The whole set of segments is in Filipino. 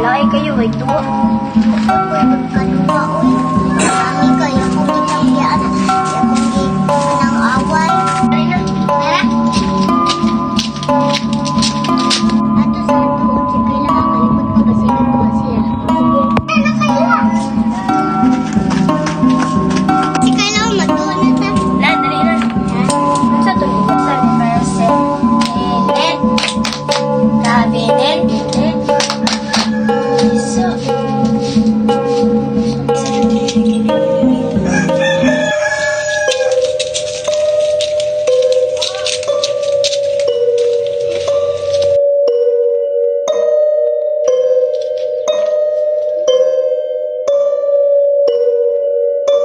Lain kayo, ay duwa. Uy, magkaluwa, uy. Marami kayo kung itangyaan. Kaya kung ng away. Tara na, tara. Ato sa doon, si Kayla kakalimot ko kasi nagkuha siya. Sige. Ano kayo? Si Kayla, magtuwa na ta. Dali na. Sa ito, sa person. Cabinet.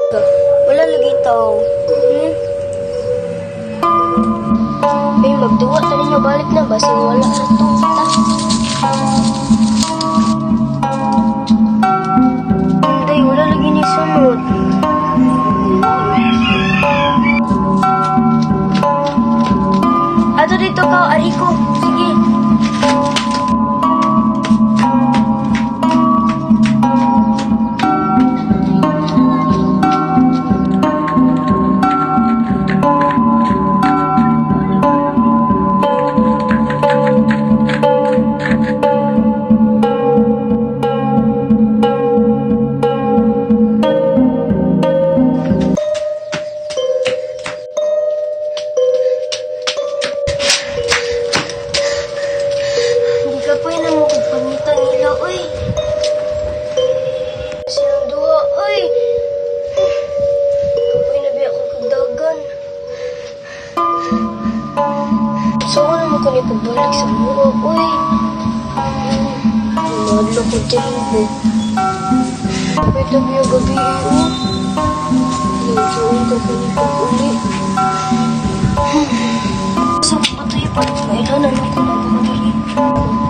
So, wala lagi tao. Ay, magduwa ta ninyo balik na basi wala sa tuta. Day, wala lagi ni sunod. Ato dito ka, Ariko. Sige. Hindi ka pa yun mo pagpangita nila, uy. Silang duha, uy. Kapag nabiyak ko kagdagan. So, ano mo ko pagbalik sa muro, uy. Madlo ko tiribo. Tabi-tabi yung gabi, oh. Nandiyon ka pa ni pag-uli. Sa patay pa, mailanan ako na makadali.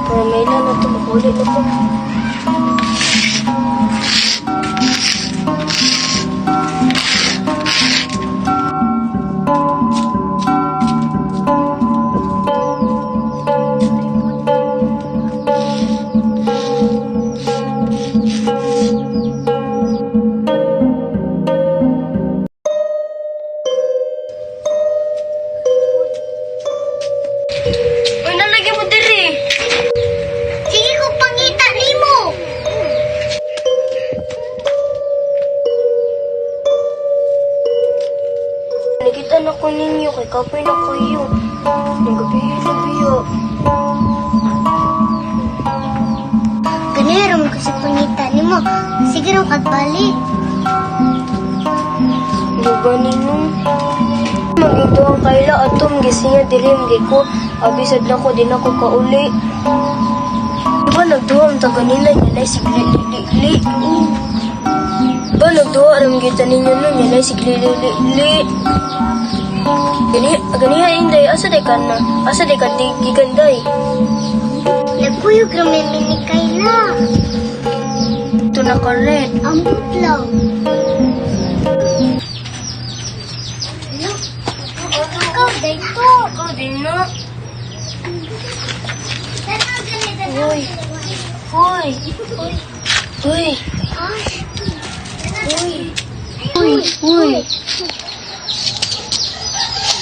Para mailanan ito, makaulit ako. Uy, nalagyan mo diri. Sige ko pangita nimo. Nakita na ko ninyo, kay kapoy na kayo. Nagabiyo. Ganero mo kasi pangita nimo. Sige rin kagbalik. Diba ninyo? Magito ang Kayla atom gisinga dilim giko. Abisad na ko din ako kauli. Diba nagduha ang taga nila niya na sigli-li-li. Diba nagduha ang kita ninyo nun niya na sigli-li-li. Ganiha inday, asa di ka na? Asa di ka di giganday? Nagkuyog namin ni Kayla. Ito na ka red. Ambot lang. Ikaw, dito. Ikaw din na. Uy. Uy. Uy. Uy. Uy.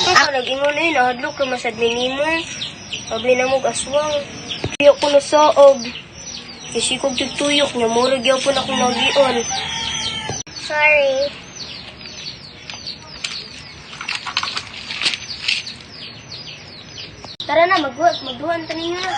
Ako nag-ingon na yun, ahadlok ka masad minimo. Pabli na mo aswang. Tuyok ko na saog. Kasi kong tutuyok niya, murag yaw po na akong nagion. Sorry. Tara na, magduhan ta ninyo na.